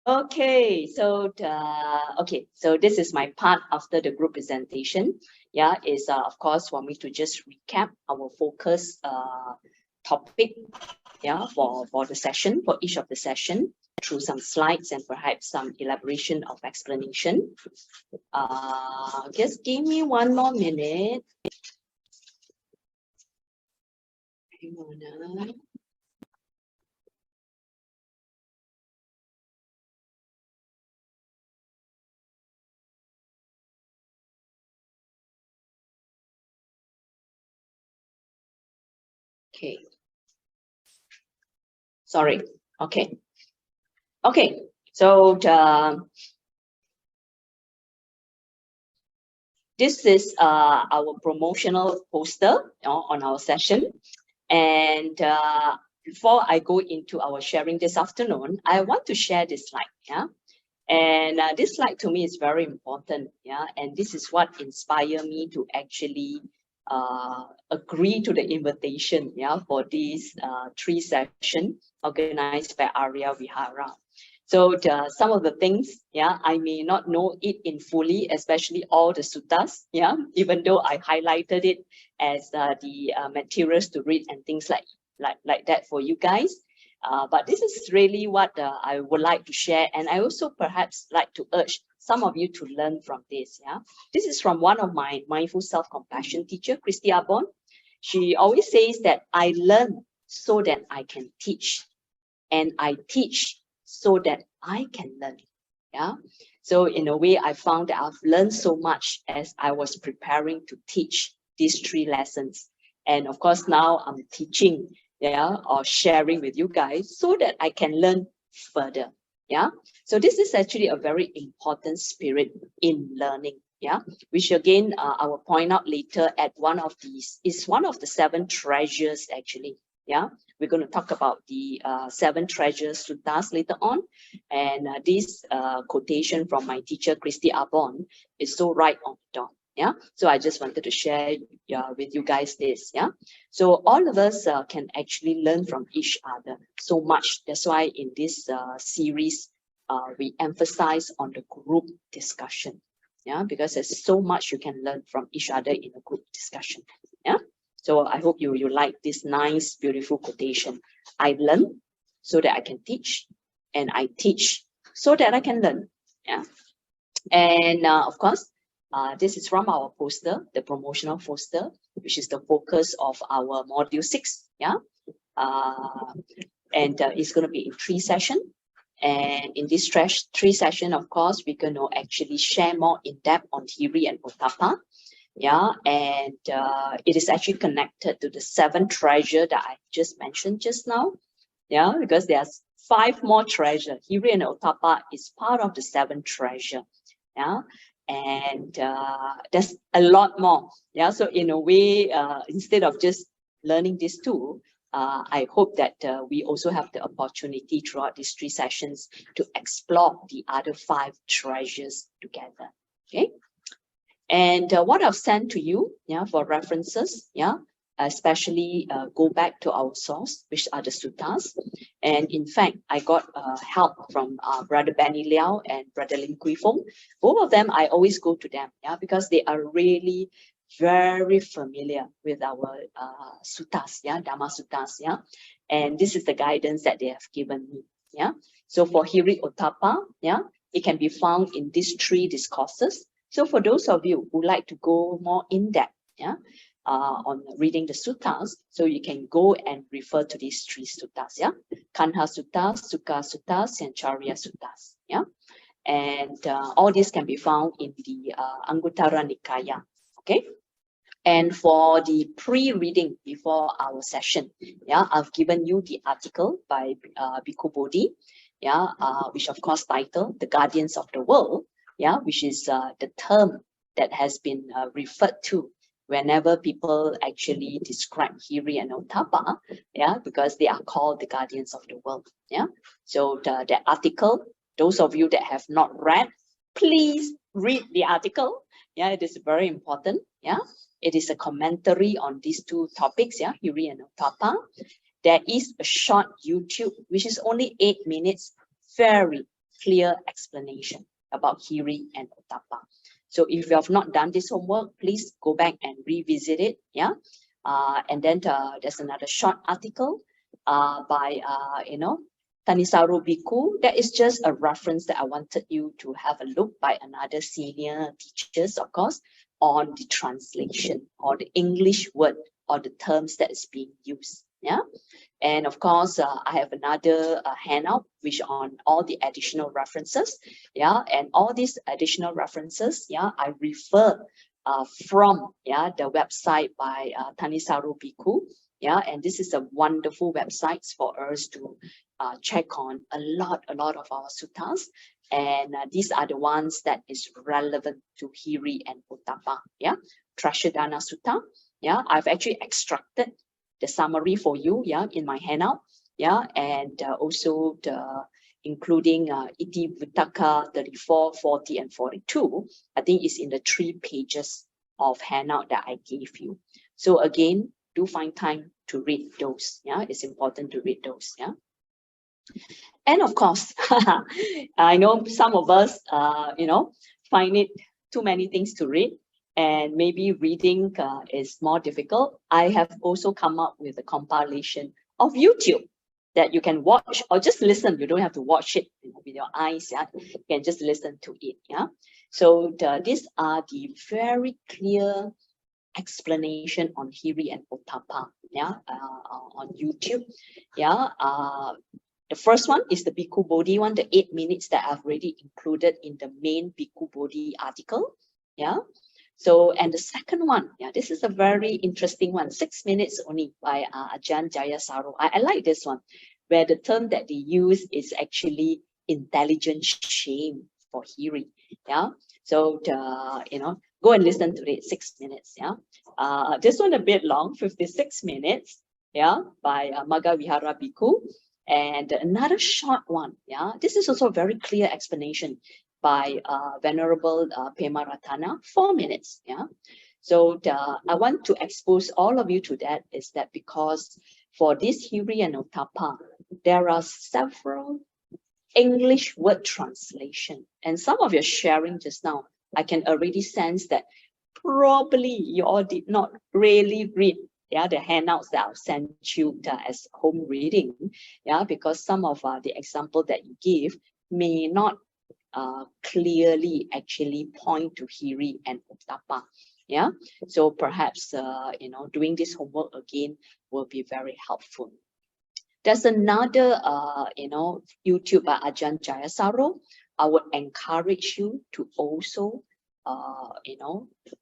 Okay, so so this is my part after the group presentation. Yeah, is of course for me to just recap our focus topic. Yeah, for the session, for each of the session, through some slides and perhaps some elaboration of explanation. Just give me one more minute. Hang on. Okay. Sorry. Okay. Okay. So this is our promotional poster on our session. And before I go into our sharing this afternoon, I want to share this slide. Yeah. And this slide to me is very important. Yeah. And this is what inspired me to actually agree to the invitation, yeah, for this 3 session organized by Ariya Vihara. So some of the things, yeah, I may not know it in fully, especially all the suttas, yeah, even though I highlighted it as the materials to read and things like that for you guys. But this is really what I would like to share, and I also perhaps like to urge some of you to learn from this. Yeah, this is from one of my mindful self-compassion teacher, Christy Arbon. She always says that I learn so that I can teach, and I teach so that I can learn. Yeah. So in a way, I found that I've learned so much as I was preparing to teach these 3 lessons. And of course, now I'm teaching, yeah, or sharing with you guys so that I can learn further. Yeah. So this is actually a very important spirit in learning. Yeah, which again, I will point out later at one of these is one of the 7 treasures actually. Yeah, we're going to talk about the 7 treasures suttas later on. And this quotation from my teacher, Christy Arbon, is so right on the dot. Yeah, so I just wanted to share with you guys this. Yeah, so all of us can actually learn from each other so much. That's why in this series, we emphasize on the group discussion. Yeah, because there's so much you can learn from each other in a group discussion. Yeah. So I hope you like this nice, beautiful quotation. I learn so that I can teach, and I teach so that I can learn. Yeah. And of course, this is from our poster, the promotional poster, which is the focus of our module 6. Yeah. And it's going to be in 3 sessions. And in this 3 session, of course, we're going to actually share more in depth on theory and Ottappa. Yeah, and it is actually connected to the 7 treasure that I just mentioned just now. Yeah, because there's 5 more treasure. Hiri and Ottappa is part of the 7 treasure. Yeah, and there's a lot more. Yeah, so in a way, instead of just learning these 2, I hope that we also have the opportunity throughout these 3 sessions to explore the other 5 treasures together. Okay. And what I've sent to you, yeah, for references, yeah, especially go back to our source, which are the suttas. And in fact, I got help from Brother Benny Liao and Brother Lim Kui Fong. Both of them, I always go to them, yeah, because they are really very familiar with our suttas, yeah, Dhamma suttas, yeah. And this is the guidance that they have given me, yeah. So for Hiri Ottappa, yeah, it can be found in these 3 discourses. So for those of you who like to go more in depth, yeah, on reading the suttas, so you can go and refer to these 3 suttas, yeah, Kanha Suttas, Sukha Suttas, and Charya Suttas, yeah, and all these can be found in the Anguttara Nikaya, okay. And for the pre-reading before our session, yeah, I've given you the article by Bhikkhu Bodhi, yeah, which of course titled "The Guardians of the World." Yeah, which is the term that has been referred to whenever people actually describe Hiri and Ottappa, yeah, because they are called the guardians of the world. Yeah, so the article, those of you that have not read, please read the article. Yeah, it is very important. Yeah, it is a commentary on these 2 topics. Yeah, Hiri and Ottappa. There is a short YouTube, which is only 8 minutes, very clear explanation about Hiri and Ottappa. So if you have not done this homework, please go back and revisit it. Yeah. And then there's another short article by Tanisaru Bhikkhu. That is just a reference that I wanted you to have a look by another senior teachers, of course, on the translation or the English word or the terms that is being used. Yeah. And of course, I have another handout which on all the additional references. Yeah. And all these additional references, yeah, I refer from the website by Tanisaru Bhikkhu. Yeah, and this is a wonderful website for us to check on a lot of our suttas. And these are the ones that is relevant to Hiri and Ottappa. Yeah, Trashadana Sutta. Yeah, I've actually extracted the summary for you. Yeah, in my handout. Yeah, and also the including Iti Vittaka 34, 40, and 42. I think it's in the 3 pages of handout that I gave you. So again, do find time to read those. Yeah, it's important to read those. Yeah. And of course, I know some of us, find it too many things to read, and maybe reading is more difficult. I have also come up with a compilation of YouTube that you can watch or just listen. You don't have to watch it with your eyes. Yeah, you can just listen to it. Yeah. So these are the very clear explanation on Hiri and Ottappa. Yeah, on YouTube. Yeah. The first one is the Bhikkhu Bodhi one, the 8 minutes that I've already included in the main Bhikkhu Bodhi article. Yeah. So, and the second one, yeah, this is a very interesting one, 6 minutes only by Ajahn Jayasaro. I like this one, where the term that they use is actually intelligent shame for Hiri. Yeah. So, go and listen to it, 6 minutes. Yeah. This one a bit long, 56 minutes. Yeah, by Magga Vihara Bhikkhu. And another short one, yeah, this is also a very clear explanation by Venerable Pema Ratana, 4 minutes, yeah. So I want to expose all of you to that is that because for this Hiri and Ottappa, there are several English word translation, and some of your sharing just now, I can already sense that probably you all did not really read the handouts that I've sent you as home reading, because some of the example that you give may not clearly actually point to Hiri and Ottappa. Yeah, so perhaps doing this homework again will be very helpful. There's another YouTube by Ajahn Jayasaro. I would encourage you to also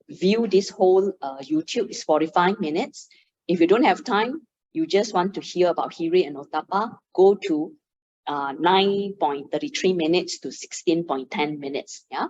view this whole YouTube. It's 45 minutes. If you don't have time, you just want to hear about Hiri and Ottappa, go to 9.33 minutes to 16.10 minutes. Yeah.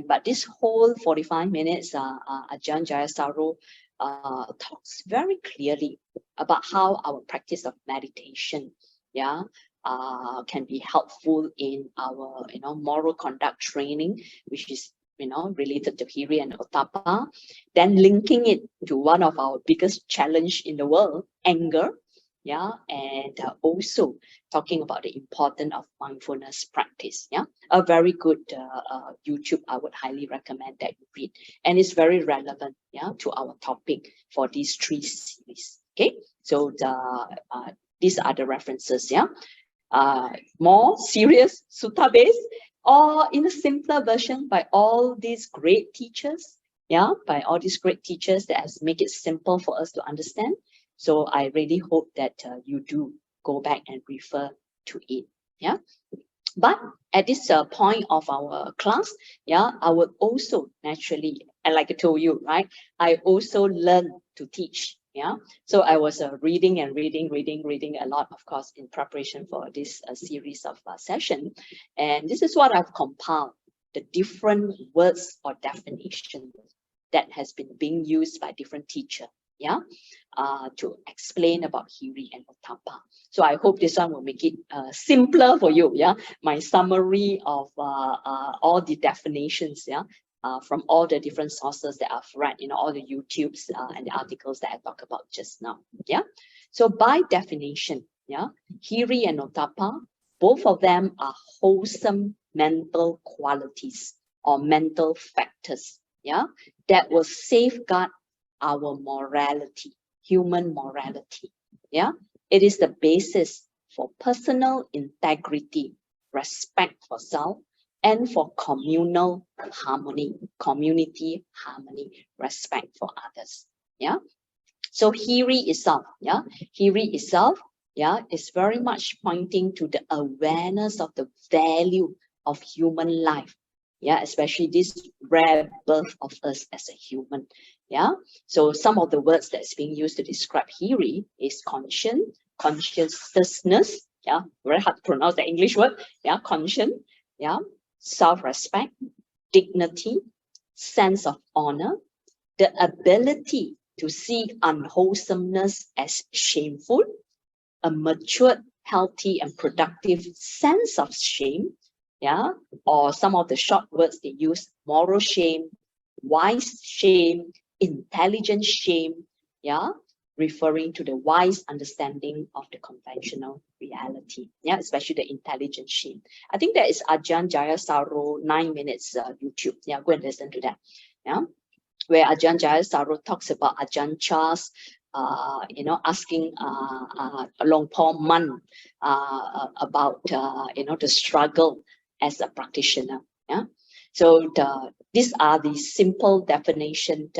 But this whole 45 minutes, Ajahn Jayasaro talks very clearly about how our practice of meditation, can be helpful in our, moral conduct training, which is, related to Hiri and Ottappa. Then linking it to one of our biggest challenge in the world, anger. Yeah, and also talking about the importance of mindfulness practice. Yeah, a very good YouTube. I would highly recommend that you read, and it's very relevant. Yeah, to our topic for these 3 series. Okay, so these are the references. Yeah, more serious sutta based, or in a simpler version by all these great teachers. Yeah, by all these great teachers that has make it simple for us to understand. So I really hope that you do go back and refer to it. Yeah. But at this point of our class, I would also naturally, and like I told you, right, I also learn to teach. Yeah. So I was reading and reading a lot, of course, in preparation for this series of session. And this is what I've compiled, the different words or definitions that has been being used by different teachers. Yeah, to explain about Hiri and Ottappa. So I hope this one will make it simpler for you. Yeah, my summary of all the definitions. Yeah, from all the different sources that I've read, all the YouTubes and the articles that I talked about just now. Yeah, so by definition, Hiri and Ottappa Both of them are wholesome mental qualities or mental factors, yeah, that will safeguard our morality, human morality, yeah. It is the basis for personal integrity, respect for self, and for communal harmony, community harmony, respect for others, yeah. So Hiri itself, yeah, Hiri itself, yeah, is very much pointing to the awareness of the value of human life, yeah, especially this rare birth of us as a human, yeah. So some of the words that's being used to describe Hiri is conscience, consciousness, yeah, very hard to pronounce the English word, yeah, conscience, yeah, self-respect, dignity, sense of honor, the ability to see unwholesomeness as shameful, a matured, healthy, and productive sense of shame, yeah, or some of the short words they use: moral shame, wise shame, intelligent shame, yeah, referring to the wise understanding of the conventional reality, yeah, especially the intelligent shame. I think that is Ajahn Jayasaro 9 minutes YouTube. Yeah, go and listen to that. Yeah, where Ajahn Jayasaro talks about Ajahn Chah's, asking Long Paul Mun about, the struggle as a practitioner. Yeah. So these are the simple definition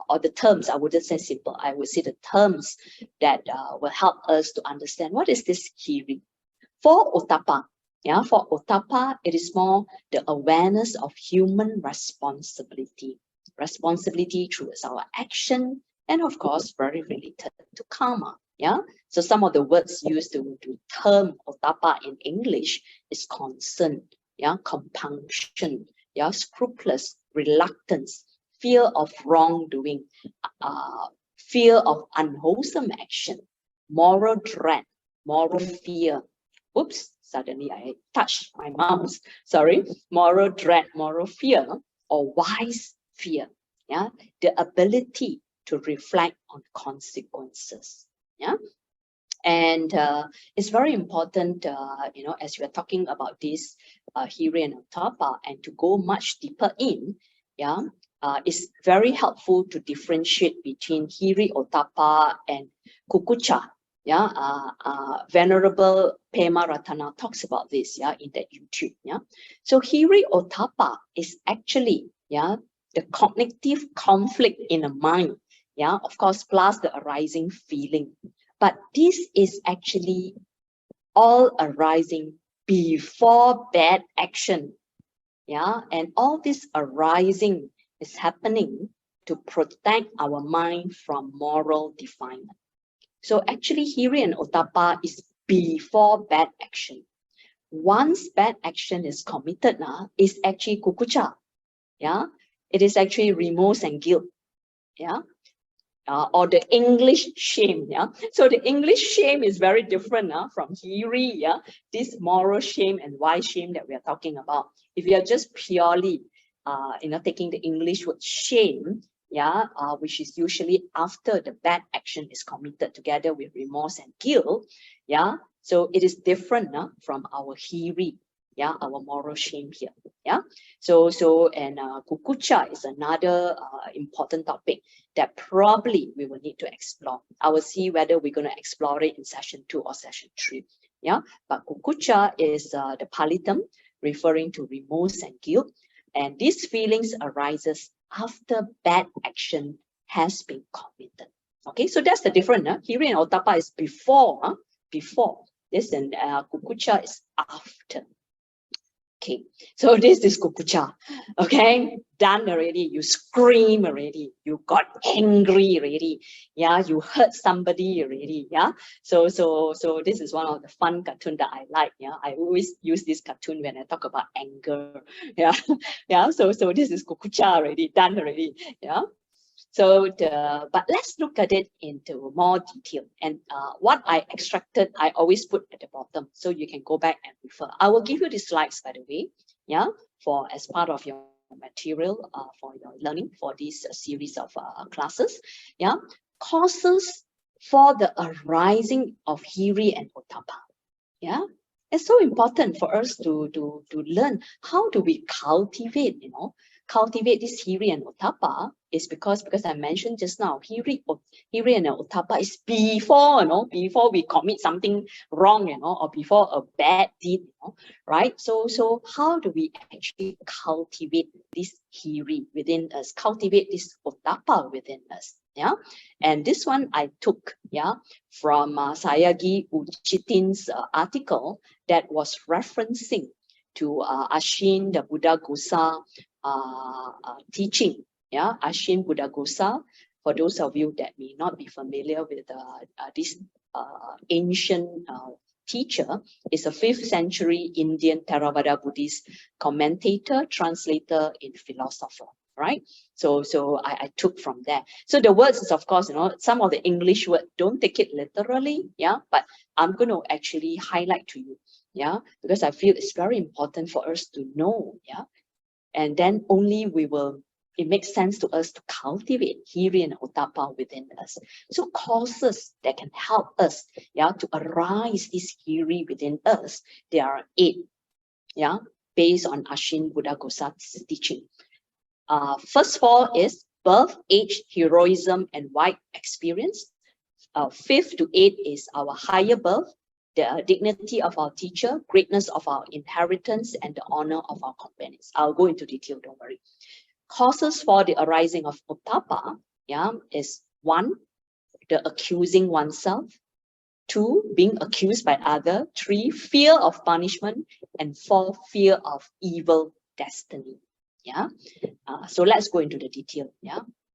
or the terms. I wouldn't say simple. I would say the terms that will help us to understand what is this Hiri. For Ottappa, yeah, for Ottappa, it is more the awareness of human responsibility. Responsibility towards our action, and of course, very related to karma. Yeah. So some of the words used to term Ottappa in English is concern, yeah, compunction, yeah, scrupulous, reluctance, fear of wrongdoing, fear of unwholesome action, moral dread, moral fear. Oops, suddenly I touched my mouse. Sorry. Moral dread, moral fear, or wise fear. Yeah, the ability to reflect on consequences. Yeah, and it's very important, as we are talking about this Hiri and Ottappa, and to go much deeper in. Yeah, it's very helpful to differentiate between Hiri, Ottappa, and Kukucha. Yeah, Venerable Pema Ratana talks about this, yeah, in that YouTube. Yeah, so Hiri Ottappa is actually, yeah, the cognitive conflict in the mind, yeah, of course, plus the arising feeling. But this is actually all arising before bad action, yeah, and all this arising is happening to protect our mind from moral defilement. So actually, Hiri and Ottappa is before bad action. Once bad action is committed, is actually kukucha. Yeah, it is actually remorse and guilt. Yeah, or the English shame. Yeah, so the English shame is very different from Hiri. Yeah, this moral shame and wise shame that we are talking about. If you are just purely, taking the English word shame, yeah, which is usually after the bad action is committed together with remorse and guilt, yeah, so it is different from our Hiri, yeah, our moral shame here, yeah. So and kukucha is another important topic that probably we will need to explore. I will see whether we're going to explore it in session 2 or session 3, yeah. But kukucha is the Pali term referring to remorse and guilt, and these feelings arises after bad action has been committed. Okay, so that's the difference. Hiri and Ottappa is before, before this, and kukucha is after. Okay, so this is kukucha. Okay, done already. You scream already. You got angry already. Yeah, you hurt somebody already. Yeah. So this is one of the fun cartoon that I like. Yeah, I always use this cartoon when I talk about anger. Yeah, yeah. So this is kukucha already, done already. Yeah. So but let's look at it into more detail. And what I extracted, I always put at the bottom, so you can go back and refer. I will give you the slides, by the way, yeah, for as part of your material for your learning for this series of classes. Yeah, causes for the arising of Hiri and Ottappa. Yeah, It's so important for us to learn how do we cultivate, cultivate this hiri and ottappa is because I mentioned just now, hiri and ottappa is before, before we commit something wrong, or before a bad deed, right? So how do we actually cultivate this hiri within us, cultivate this ottappa within us? Yeah, and this one I took, from Sayagi Uchitin's article that was referencing to Ashin, the Buddhaghosa teaching. Yeah, Ashin Buddhaghosa. For those of you that may not be familiar with this ancient teacher, is a 5th century Indian Theravada Buddhist commentator, translator, and philosopher. Right, so I took from there. So the words is, of course, some of the English word, don't take it literally, but I'm going to actually highlight to you, because I feel it's very important for us to know, and then only it makes sense to us to cultivate hiri and ottappa within us. So causes that can help us, to arise this hiri within us, there are 8, based on Ashin Buddhaghosa's teaching. First 4 is birth, age, heroism, and wide experience. 5th to 8 is our higher birth, the dignity of our teacher, greatness of our inheritance, and the honor of our companions. I'll go into detail, don't worry. Causes for the arising of ottappa, is 1, the accusing oneself, 2, being accused by other, 3, fear of punishment, and 4, fear of evil destiny. So let's go into the detail.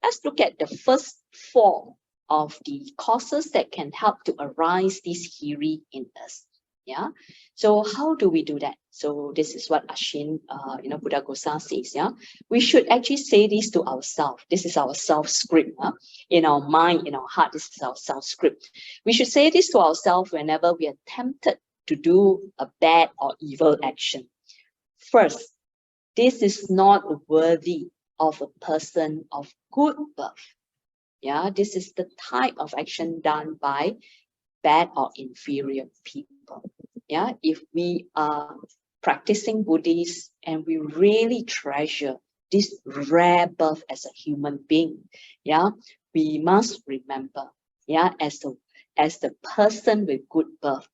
Let's look at the first 4 of the causes that can help to arise this hiri in us. So how do we do that? So this is what Ashin Buddhaghosa says. We should actually say this to ourselves. This is our self-script. In our mind, in our heart, this is our self-script. We should say this to ourselves whenever we are tempted to do a bad or evil action. First, this is not worthy of a person of good birth. This is the type of action done by bad or inferior people. If we are practicing Buddhist and we really treasure this rare birth as a human being, we must remember, as the person with good birth,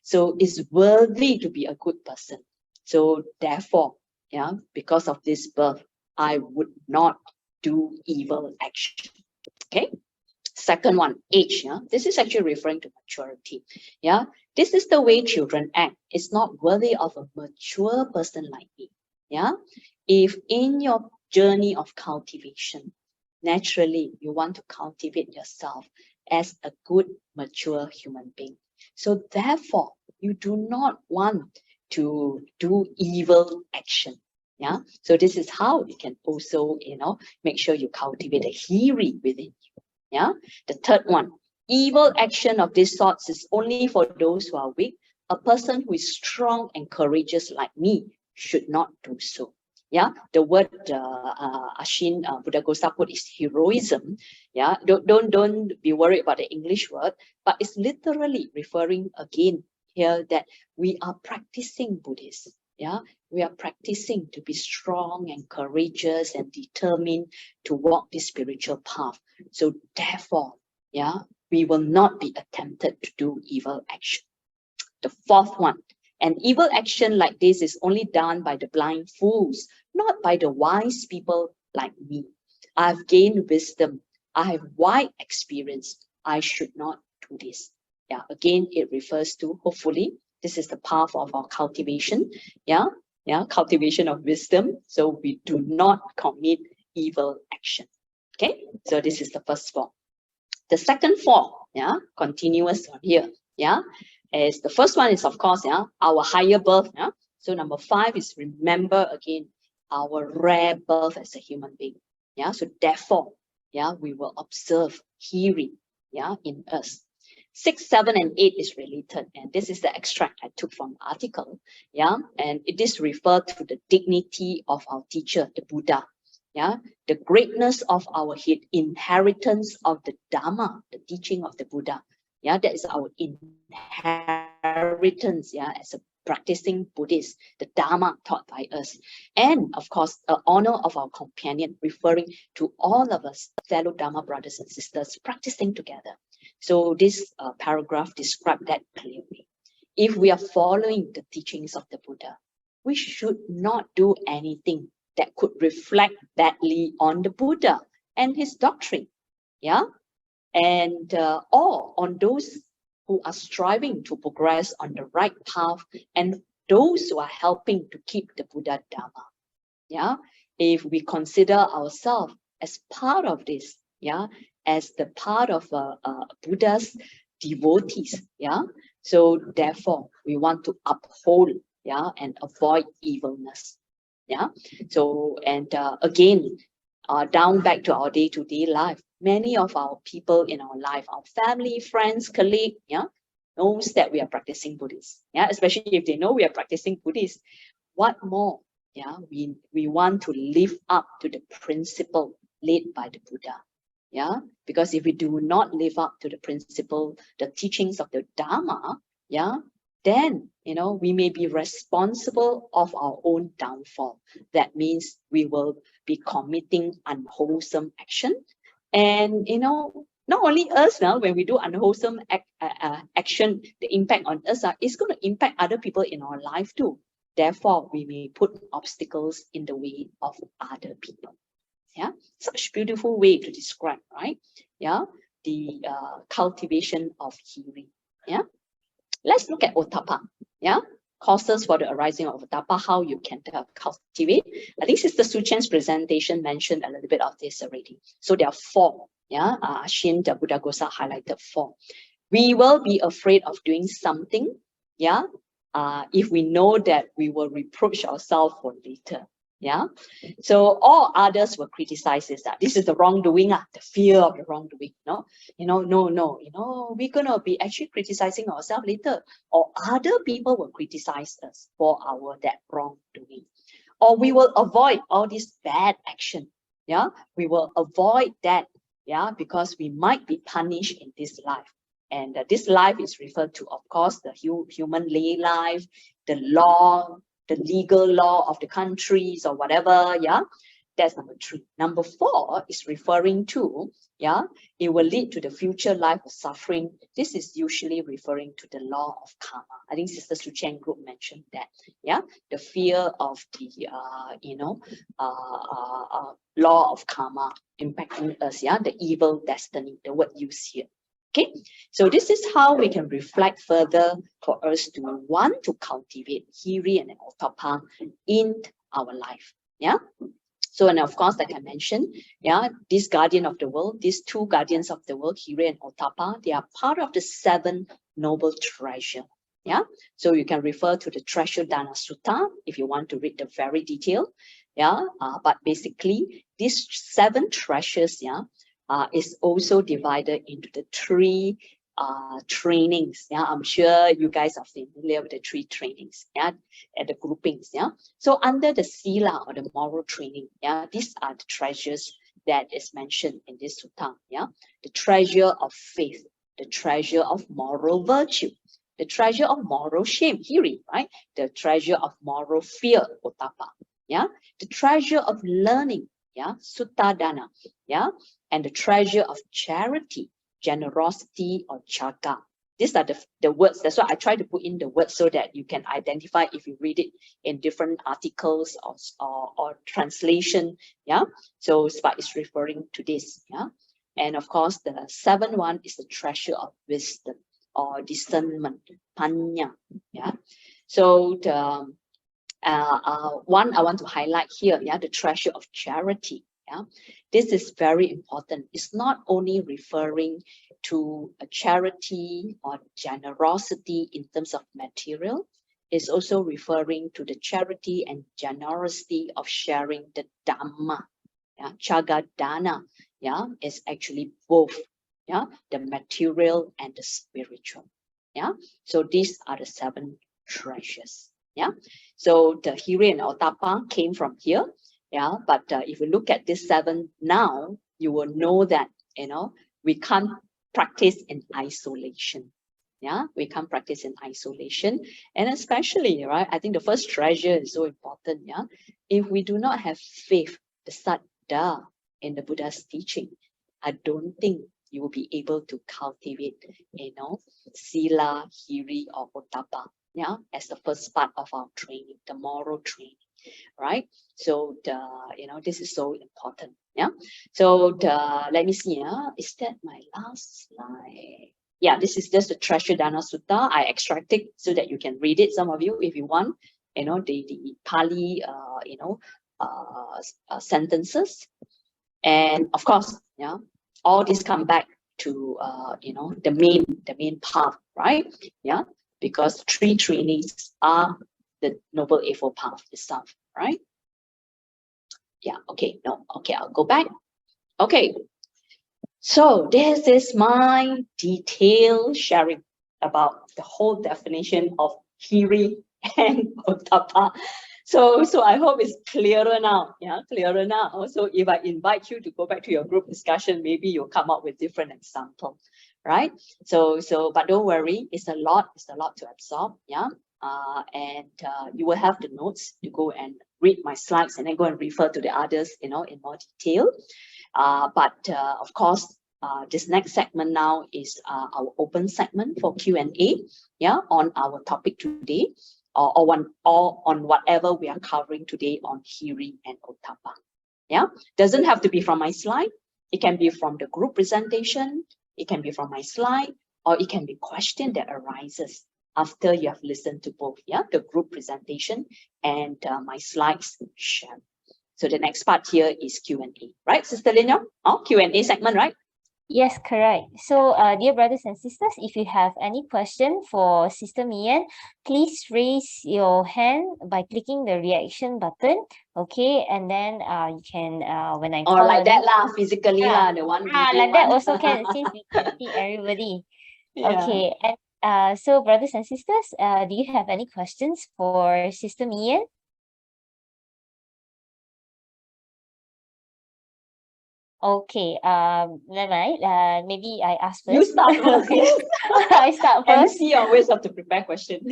so it's worthy to be a good person. So therefore, because of this birth, I would not do evil action. Okay. Second one, age. This is actually referring to maturity. This is the way children act. It's not worthy of a mature person like me. If in your journey of cultivation, naturally you want to cultivate yourself as a good, mature human being. So therefore, you do not want to do evil action. So this is how you can also, make sure you cultivate a hiri within you. The third one, evil action of this sort is only for those who are weak. A person who is strong and courageous like me should not do so. The word Ashin Buddhaghosa put is heroism. Don't be worried about the English word, but it's literally referring again here that we are practicing Buddhist. We are practicing to be strong and courageous and determined to walk this spiritual path. So therefore, we will not be tempted to do evil action. The fourth one, an evil action like this is only done by the blind fools, not by the wise people like me. I've gained wisdom. I have wide experience. I should not do this. Again, it refers to, hopefully, this is the path of our cultivation. Cultivation of wisdom. So we do not commit evil action. Okay, so this is the first 4. The second 4, continuous on here. Is the first one is, of course, our higher birth. So number 5 is remember again our rare birth as a human being. So therefore, we will observe hiri, in us. 6, 7, and 8 is related, and this is the extract I took from the article. And it is referred to the dignity of our teacher, the Buddha. The greatness of our inheritance of the Dhamma, the teaching of the Buddha. Yeah, that is our inheritance, yeah, as a practicing Buddhist, the Dhamma taught by us. And of course, the honor of our companion, referring to all of us, fellow Dhamma brothers and sisters, practicing together. So this paragraph describes that clearly. If we are following the teachings of the Buddha, we should not do anything that could reflect badly on the Buddha and his doctrine. Yeah, and or on those who are striving to progress on the right path, and those who are helping to keep the Buddha Dhamma. Yeah, if we consider ourselves as part of this, yeah, as the part of Buddha's devotees, yeah, so therefore we want to uphold, yeah, and avoid evilness. Yeah, so and again, down back to our day-to-day life, many of our people in our life, our family, friends, colleague, yeah, knows that we are practicing Buddhist. Yeah, especially if they know we are practicing Buddhist. What more? Yeah, we want to live up to the principle laid by the Buddha. Yeah, because if we do not live up to the principle, the teachings of the Dhamma, yeah, then we may be responsible of our own downfall. That means we will be committing unwholesome action, and not only us now, when we do unwholesome action, the impact on us is going to impact other people in our life too. Therefore, we may put obstacles in the way of other people. Yeah, such beautiful way to describe, right? Yeah, the cultivation of hearing. Yeah, let's look at Ottappa. Yeah, causes for the arising of Ottappa, how you can cultivate. I think Sister Suchen's presentation mentioned a little bit of this already. So there are 4. Yeah, Shin the Buddha Gosa highlighted 4. We will be afraid of doing something. Yeah, if we know that we will reproach ourselves for later. Yeah, so all others will criticize this. This is the wrongdoing, the fear of the wrongdoing. No, we're gonna be actually criticizing ourselves later, or other people will criticize us for that wrongdoing, or we will avoid all this bad action. Yeah, we will avoid that. Yeah, because we might be punished in this life. And this life is referred to, of course, the human lay life, the law, the legal law of the countries or whatever. Yeah, that's number 3. Number 4 is referring to, yeah, it will lead to the future life of suffering. This is usually referring to the law of karma. I think Sister Suchen Group mentioned that. Yeah, the fear of the law of karma impacting us. Yeah, the evil destiny, the word used here. Okay, so this is how we can reflect further for us to want to cultivate Hiri and Ottappa in our life. Yeah. So, and of course, like I mentioned, yeah, this guardian of the world, these 2 guardians of the world, Hiri and Ottappa, they are part of the 7 noble treasure. Yeah. So you can refer to the Treasure Dana Sutta if you want to read the very detail. Yeah. But basically, these 7 treasures, yeah, is also divided into the 3 trainings. Yeah, I'm sure you guys are familiar with the 3 trainings. Yeah, and the groupings. Yeah, so under the sila or the moral training, yeah, these are the treasures that is mentioned in this sutta. Yeah, the treasure of faith, the treasure of moral virtue, the treasure of moral shame, hiri, right? The treasure of moral fear, ottappa. Yeah, the treasure of learning, yeah, sutta dana. Yeah, and the treasure of charity, generosity, or chaga. These are the words. That's why I try to put in the words so that you can identify if you read it in different articles or translation. Yeah. So but it's referring to this. Yeah. And of course, the 7th one is the treasure of wisdom or discernment, panya. Yeah. So the one I want to highlight here, yeah, the treasure of charity. Yeah, this is very important. It's not only referring to a charity or generosity in terms of material, it's also referring to the charity and generosity of sharing the Dhamma. Yeah, Chagadana, yeah, is actually both, yeah, the material and the spiritual. Yeah, so these are the 7 treasures. Yeah, so the Hiri and Ottappa came from here. Yeah, but if you look at this 7 now, you will know that we can't practice in isolation. Yeah, we can't practice in isolation. And especially, right, I think the first treasure is so important. Yeah, if we do not have faith, the saddha in the Buddha's teaching, I don't think you will be able to cultivate, sila, hiri, or ottappa, yeah, as the first part of our training, the moral training, right? So this is so important. Yeah. So let me see. Is that my last slide? Yeah, this is just the Treasure Dana Sutta. I extracted so that you can read it, some of you, if you want, the Pali, sentences. And of course, yeah, all this come back to, the main path, right? Yeah, because 3 trainings are the Noble Eightfold Path itself, right? Yeah, okay, no, okay, I'll go back. Okay, so this is my detailed sharing about the whole definition of hiri and ottappa. So I hope it's clearer now. Yeah, clearer now. So if I invite you to go back to your group discussion, maybe you'll come up with different examples, right? So but don't worry, it's a lot to absorb. Yeah. And you will have the notes to go and read my slides and then go and refer to the others, in more detail. But of course, this next segment now is our open segment for Q&A, yeah, on our topic today, or on whatever we are covering today on hiri and ottappa. Yeah, doesn't have to be from my slide. It can be from the group presentation. It can be from my slide, or it can be question that arises after you have listened to both, yeah, the group presentation and my slides shared. So the next part here is Q&A, right, Sister Lin Yong? Oh, Q&A segment, right? Yes, correct. So, dear brothers and sisters, if you have any question for Sister Mian, please raise your hand by clicking the reaction button. Okay, and then you can when I call or like that your name, lah, physically lah, the one video like that one. also can, since we can see everybody. Yeah. Okay, and so brothers and sisters, do you have any questions for Sister Mian? Okay, never mind. Maybe I ask first. You start first, yes. I start first. MC always have to prepare questions.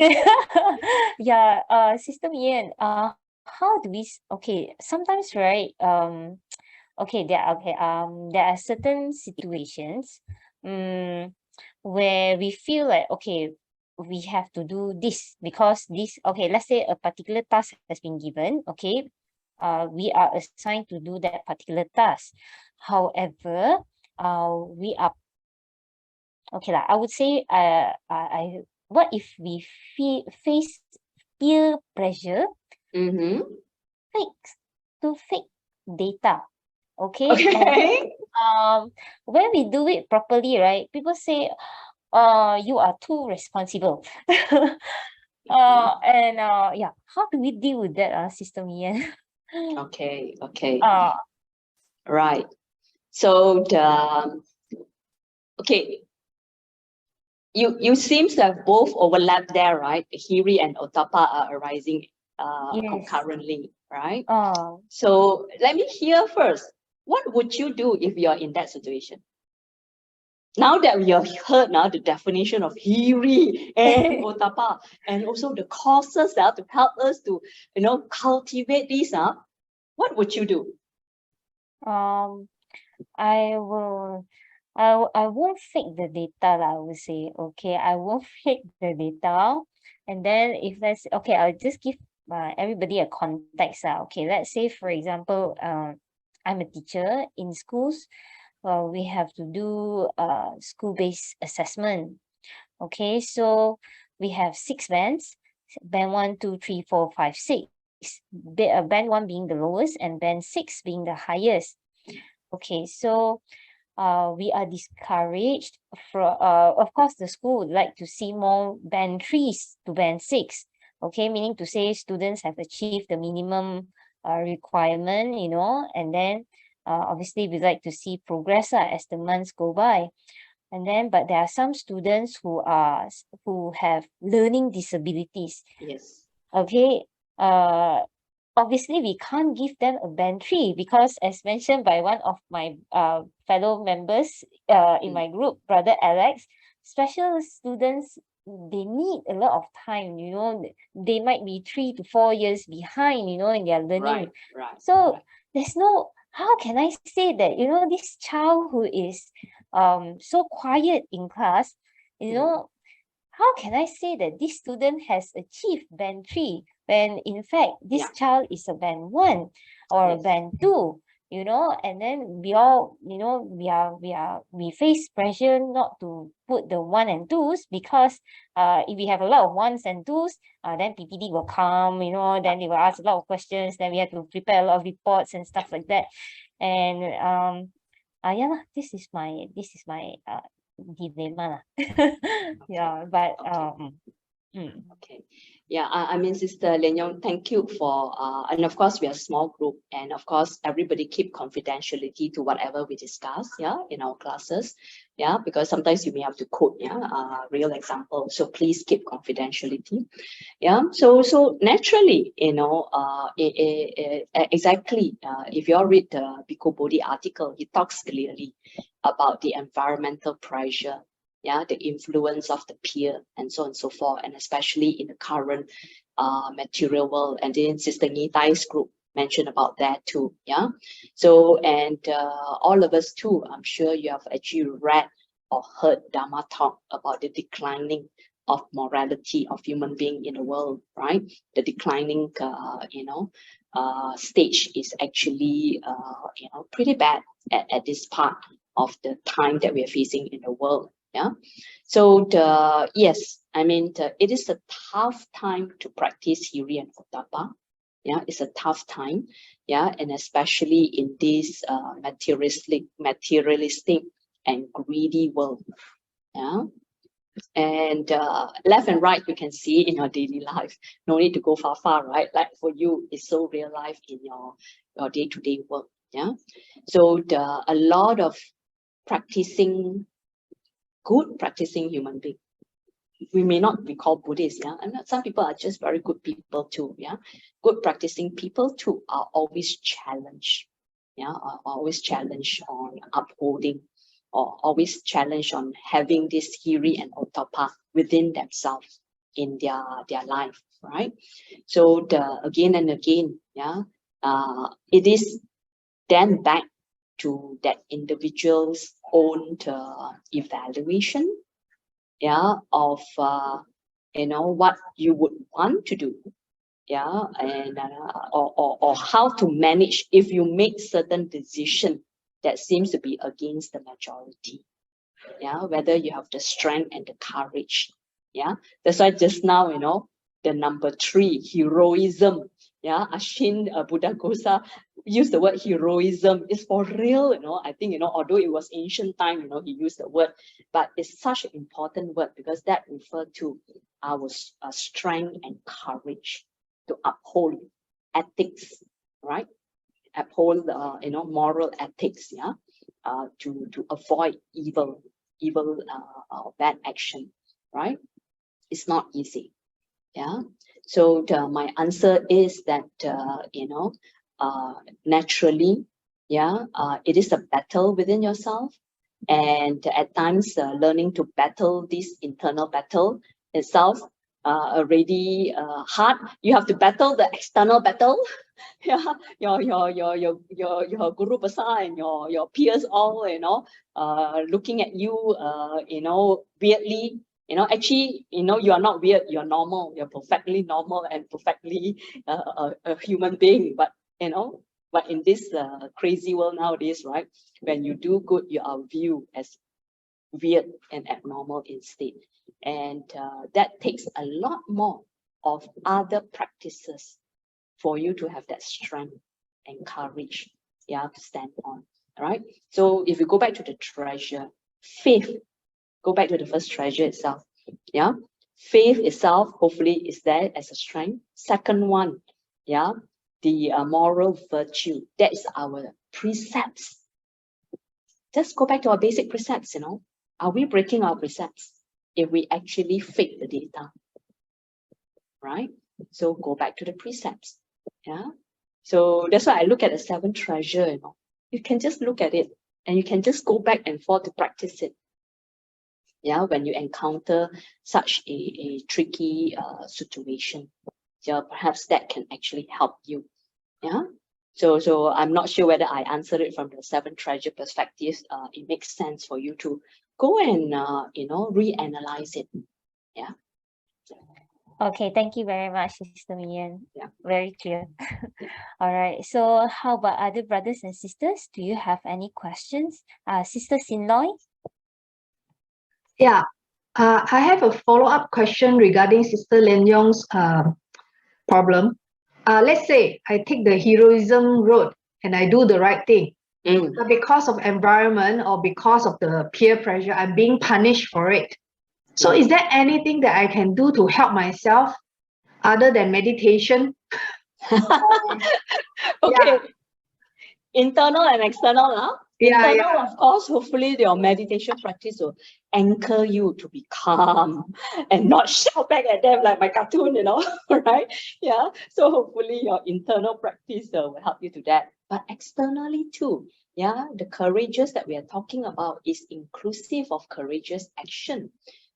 Yeah, Sister Mian, how do we okay, sometimes, right, okay, there are certain situations where we feel like, okay, we have to do this because this, okay, let's say a particular task has been given, okay, we are assigned to do that particular task. However, we are, okay lah, I would say, what if we face peer pressure to fake data, okay? Okay. And, when we do it properly, right, people say, you are too responsible. And yeah, how do we deal with that, Sister Mian? Okay. Right. So okay, you seem to have both overlap there, right? The hiri and ottappa are arising concurrently, right? So let me hear first. What would you do if you're in that situation? Now that we have heard now the definition of hiri and ottappa, and also the causes to help us to cultivate these, what would you do? I won't fake the data, I would say. Okay, I won't fake the data. And then if let's, okay, I'll just give everybody a context. Okay, let's say, for example, I'm a teacher in schools. We have to do school-based assessment. Okay, so we have 6 bands, band 1, 2, 3, 4, 5, 6. Band 1 being the lowest and band 6 being the highest. Okay, so we are discouraged from, of course, the school would like to see more band 3s to band 6. Okay, meaning to say students have achieved the minimum requirement, and then obviously we'd like to see progress as the months go by. And then, but there are some students who have learning disabilities. Yes. Okay. obviously we can't give them a band 3 because, as mentioned by one of my fellow members in my group, Brother Alex, special students, they need a lot of time, you know, they might be 3 to 4 years behind, you know, in their learning. So there's no, how can I say that, you know, this child who is so quiet in class, you know, how can I say that this student has achieved band 3 when in fact this child is a band 1 or a band 2, you know, and then we all, you know, we face pressure not to put the 1 and 2s because if we have a lot of 1s and 2s, then PPD will come, you know, then they will ask a lot of questions, then we have to prepare a lot of reports and stuff like that. And yeah, this is my dilemma. Yeah, but Okay. Yeah, I mean, Sister Lenyong, thank you for, and of course, we are a small group, and of course, everybody keep confidentiality to whatever we discuss, in our classes, because sometimes you may have to quote, real example, so please keep confidentiality, so naturally, you know, exactly, if you all read the Bhikkhu Bodhi article, he talks clearly about the environmental pressure, the influence of the peer and so on and so forth, and especially in the current material world. And then Sister Nitai's group mentioned about that too. So, and all of us too, I'm sure you have actually read or heard Dhamma talk about the declining of morality of human being in the world, right? The declining, stage is actually, pretty bad at this part of the time that we are facing in the world. So yes, I mean, it is a tough time to practice Hiri and Ottappa. It's a tough time, and especially in this materialistic and greedy world. And left and right, you can see in your daily life. No need to go far, right? Like for you, it's so real life in your day-to-day work. So a lot of good practicing human being. We may not be called Buddhists, and some people are just very good people too, Good practicing people too are always challenged, are always challenged on upholding, or always challenged on having this Hiri and Ottappa within themselves in their life, right? So again and again, it is then back to that individual's own evaluation, of what you would want to do, and or how to manage if you make certain decision that seems to be against the majority, whether you have the strength and the courage. That's why just now, the number 3, heroism, Ashin Buddhaghosa used the word heroism. Is for real, I think, although it was ancient time, he used the word, but it's such an important word because that refers to our strength and courage to uphold ethics, right? Uphold moral ethics, to avoid evil or bad action, right? It's not easy. So my answer is that naturally, it is a battle within yourself, and at times learning to battle this internal battle itself already hard. You have to battle the external battle. Your guru basa and your peers all looking at you weirdly. Actually, you are not weird, you're normal, you're perfectly normal and perfectly a human being. But but in this crazy world nowadays, right, when you do good, you are viewed as weird and abnormal instead. And that takes a lot more of other practices for you to have that strength and courage, to stand on. All right. So if you go back to the treasure, faith, go back to the first treasure itself. Faith itself hopefully is there as a strength. Second one, the moral virtue. That is our precepts. Just go back to our basic precepts. Are we breaking our precepts if we actually fake the data? Right. So go back to the precepts. So that's why I look at the seven treasure, you know. You can just look at it and you can just go back and forth to practice it. Yeah, when you encounter such a tricky situation. Yeah, perhaps that can actually help you. Yeah. So I'm not sure whether I answered it from the seven treasure perspective. It makes sense for you to go and reanalyze it. Yeah. Okay, thank you very much, Sister Mian. Yeah. Very clear. All right. So how about other brothers and sisters? Do you have any questions? Sister Sinloy? Yeah, I have a follow-up question regarding Sister Len Yong's problem. Let's say I take the heroism road and I do the right thing. But because of environment or because of the peer pressure, I'm being punished for it. So is there anything that I can do to help myself other than meditation? Okay. Internal and external, huh? Internal, of course, hopefully your meditation practice will anchor you to be calm and not shout back at them like my cartoon, you know, right? Yeah. So hopefully your internal practice will help you to that. But externally too, yeah, the courageous that we are talking about is inclusive of courageous action.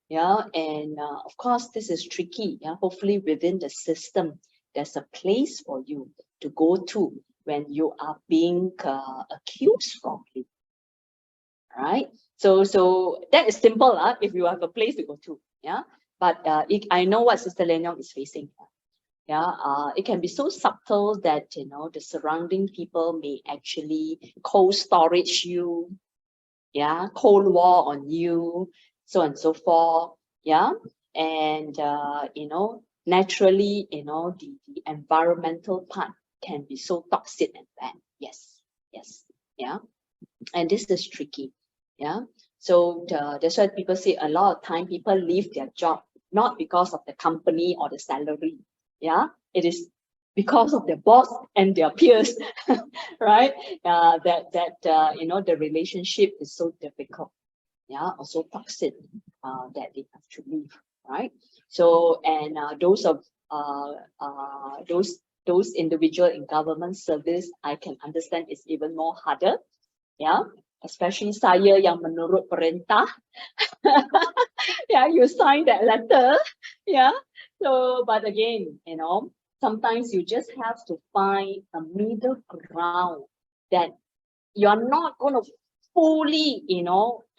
Yeah, and of course, this is tricky. Yeah, hopefully within the system, there's a place for you to go to when you are being accused wrongly, right? So that is simple, if you have a place to go to, yeah. But I know what Sister Len Yong is facing. Yeah, it can be so subtle that the surrounding people may actually cold storage you, yeah, cold war on you, so on and so forth, yeah, and naturally, the environmental part can be so toxic and bad. Yes, yeah, and this is tricky, yeah. So that's why people say a lot of time people leave their job not because of the company or the salary, yeah, it is because of their boss and their peers, right? The relationship is so difficult, yeah, or so toxic that they have to leave, right? So and those individual in government service, I can understand it's even more harder, yeah, especially saya yang menurut perintah. Yeah, you sign that letter, yeah. So but again, sometimes you just have to find a middle ground that you're not going to fully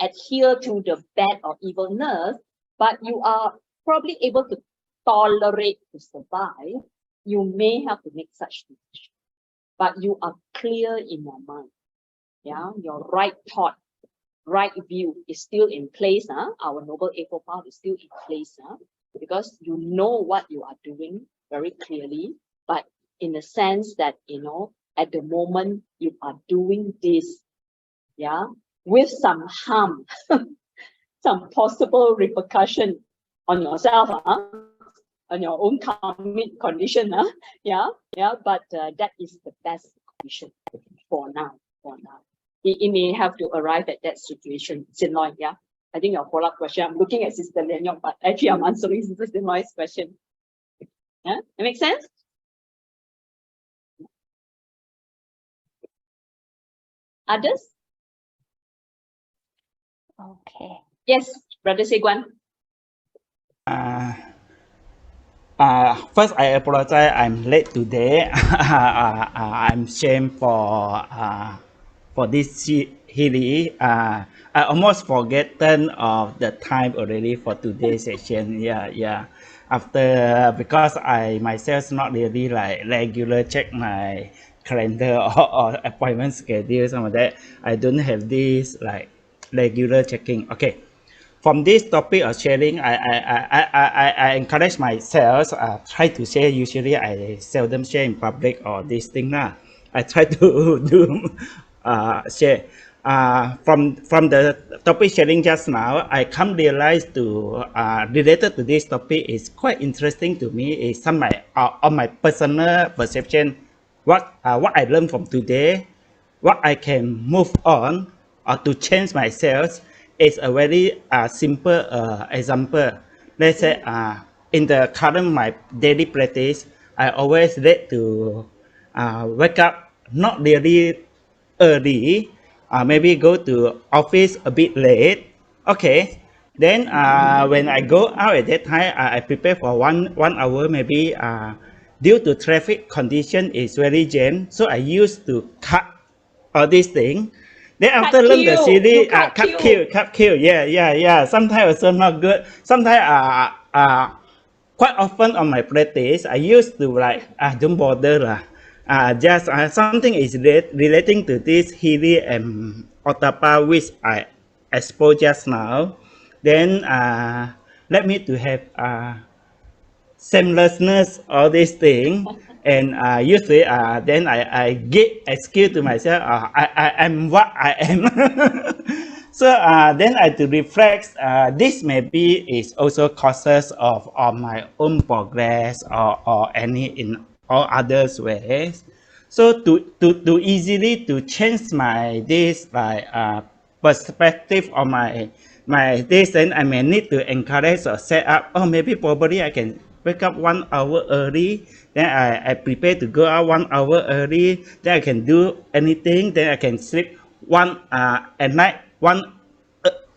adhere to the bad or evilness, but you are probably able to tolerate to survive. You may have to make such decision, but you are clear in your mind, yeah, your right thought, right view is still in place, our noble eightfold path is still in place, because you know what you are doing very clearly, but in the sense that at the moment you are doing this, yeah, with some harm, some possible repercussion on yourself, on your own karmic condition, yeah, but that is the best condition for now. It may have to arrive at that situation. Sinloy, yeah. I think your follow-up question, I'm looking at Sister Len Yong, but actually I'm answering Sister Sinloy's question. Yeah, that makes sense? Others? Okay. Yes, Brother Seguan. First, I apologize. I'm late today. I'm ashamed for this hearing. I almost forgotten of the time already for today's session. Yeah. Because I myself not really like regular check my calendar or appointment schedule, some of that. I don't have this like regular checking. Okay. From this topic of sharing, I encourage myself. Try to share. Usually, I seldom share in public or this thing lah. I try to do share. From the topic sharing just now, I come realize to related to this topic is quite interesting to me. Is some on my personal perception, what I learned from today, what I can move on or to change myself is a very simple example. Let's say in the current my daily practice, I always like to wake up not really early, maybe go to office a bit late. Okay, then when I go out at that time, I prepare for one hour maybe. Due to traffic condition is very jam, so I used to cut all these things. Then after learn the You series, cut queue. cut kill, yeah. Sometimes also not good. Sometimes quite often on my practice, I used to like don't bother lah. Just something is relating to this Hiri and Otapa which I exposed just now. Then let me to have seamlessness, all these things. And usually, then I give excuse to myself, I'm what I am. So then I to reflect, this maybe is also causes of my own progress or any in all others ways. So to easily to change my this like perspective on my this, then I may need to encourage or set up. Oh, maybe probably I can wake up 1 hour early. Then I prepare to go out 1 hour early. Then I can do anything. Then I can sleep at night 1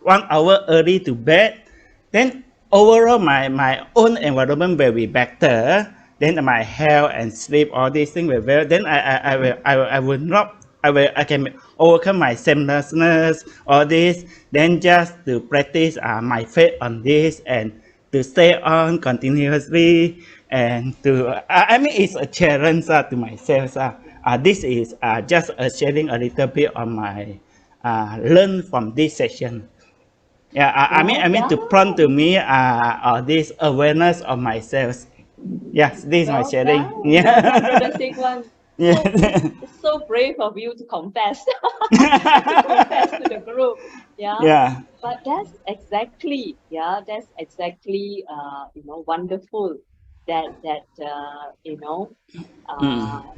hour early to bed. Then overall my own environment will be better. Then my health and sleep, all these things will better. Then I will not I can overcome my sameness, all this. Then just to practice my faith on this and to stay on continuously and to I mean it's a challenge to myself. This is just sharing a little bit on my learn from this session. Yeah, I mean to Well prompt to done. me this awareness of myself. Yes, this is my Well sharing. done. Well done, Brother Yeah. Sigwan. Yeah. It's so brave of you to confess to confess to the group. Yeah. Yeah. But that's exactly, wonderful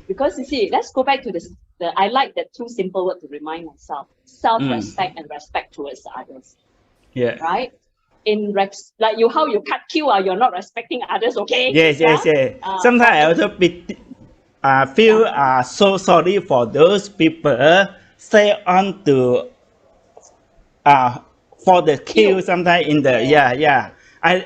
because you see, let's go back to this. I like that two simple words to remind myself: self-respect and respect towards others. Yeah. Right? Like how you cut queue, you're not respecting others. Okay? Yes, Yeah. yes, yes. Uh, Sometimes but I also feel so sorry for those people stay on to for the queue queue. sometimes in the Yeah. I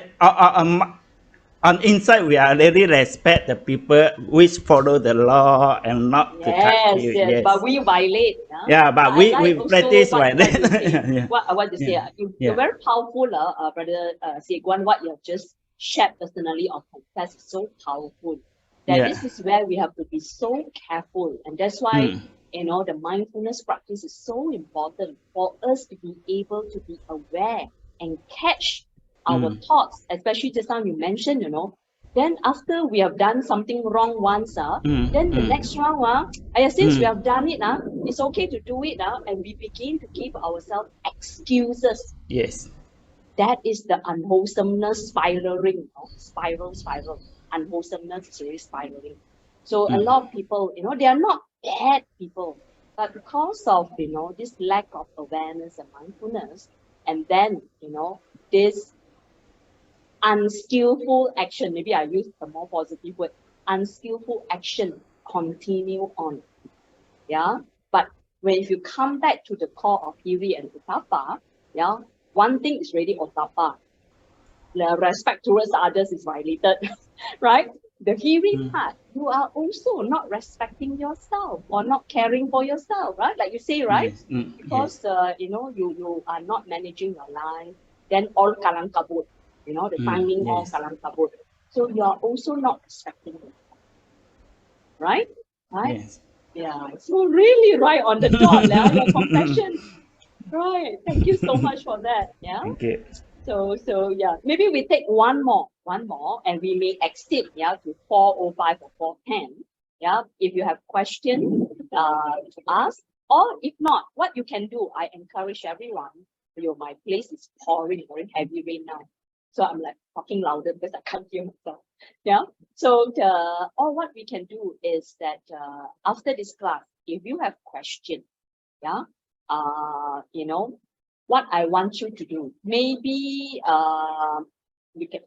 on inside we are really respect the people which follow the law and not to cut Yes, queue. yes, but Yes. we violate. Yeah. Yeah, But but I we like also practice like what you that. say. Yeah. What you say. Yeah. You're Yeah. very powerful, Brother Seguan. What you have just shared personally or confessed is so powerful. That Yeah. this is where we have to be so careful, and that's why Mm. the mindfulness practice is so important for us to be able to be aware and catch our Mm. thoughts, especially just now you mentioned, then after we have done something wrong once, Mm. then the Mm. next round, since we Mm. have done it, it's okay to do it, and we begin to give ourselves excuses. Yes. That is the unwholesomeness spiraling, spiral. Unwholesomeness is really spiraling. So a Mm. lot of people, they are not bad people, but because of, this lack of awareness and mindfulness, and then, this unskillful action, maybe I use a more positive word, unskillful action continue on. Yeah. But if you come back to the core of Hiri and Utapa, one thing is really Otapa. The respect towards others is violated, right? The Hiri Mm. part, you are also not respecting yourself or not caring for yourself, right? Like you say, right? Yes. Mm. Yes. Because you are not managing your life, then all kalang kabut, the Mm. timing all Yes. kalang kabut. So you are also not respecting yourself, right? Right? Yes. Yeah. So really right on the dot, your confession. Right. Thank you so much for that. Yeah. Thank you. So yeah, maybe we take one more, and we may exceed to 4:05 or 4:10. Yeah, if you have questions to ask, or if not, what you can do, I encourage everyone. My place is pouring heavy rain now, so I'm like talking louder because I can't hear myself. Yeah. So all what we can do is that after this class, if you have questions, what I want you to do. Maybe we can.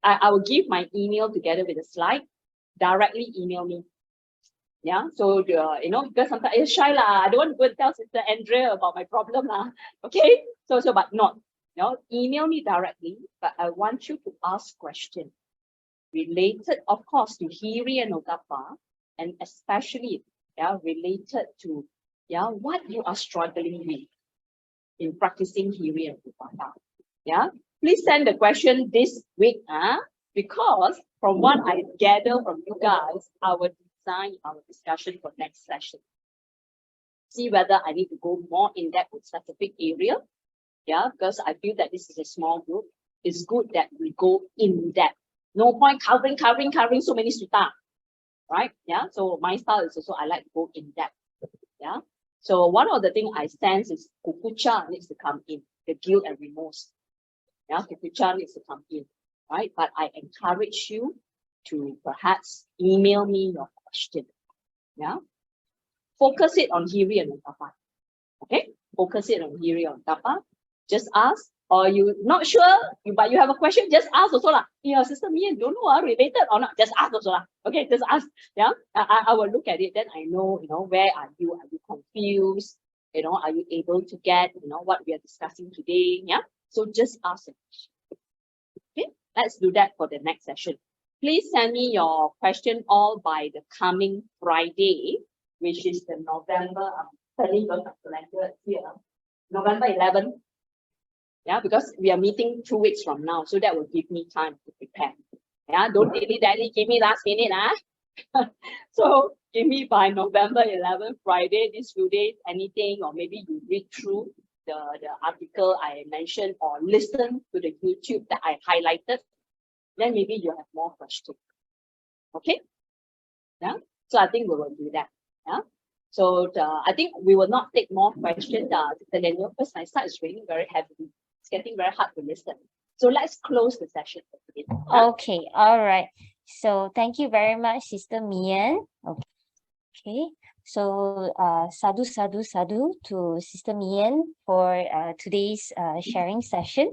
I will give my email together with the slide. Directly email me. Yeah, so because sometimes it's shy lah. I don't want to go and tell Sister Andrea about my problem lah. Okay, so but not, email me directly. But I want you to ask questions related, of course, to Hiri and Otapa, and especially related to what you are struggling with in practicing Hiri and Otapa. Yeah, please send the question this week, because from what I gather from you guys, I will design our discussion for next session. See whether I need to go more in depth with specific area. Yeah, because I feel that this is a small group. It's good that we go in depth. No point covering so many sutta, right? Yeah. So my style is also I like to go in depth. Yeah. So one of the things I sense is kukucha needs to come in, the guilt and remorse. Yeah, kukucha needs to come in, right? But I encourage you to perhaps email me your question. Yeah. Focus it on Hiri and Otapa. Okay? Focus it on Hiri and Otapa. Just ask, or you not sure, but you have a question, just ask also lah. Yeah, Sister Mian, don't know related or not. Just ask also lah. Okay, just ask. Yeah. I will look at it, then I know, where are you? Are you confused? Are you able to get, what we are discussing today? Yeah. So just ask a question. Okay, let's do that for the next session. Please send me your question all by the coming Friday, which is the November, turning on the calendar here, November 11th. Yeah, because we are meeting 2 weeks from now, so that will give me time to prepare. Yeah, don't dilly-dally, give me last minute, So give me by November 11th, Friday, these few days, anything, or maybe you read through the article I mentioned, or listen to the YouTube that I highlighted, then maybe you have more questions. Okay? Yeah. So I think we will do that. Yeah. So I think we will not take more questions. Because my side is raining very heavily. It's getting very hard to listen. So let's close the session. Okay. All right. So thank you very much, Sister Mian. Okay. So sadhu to Sister Mian for today's sharing session.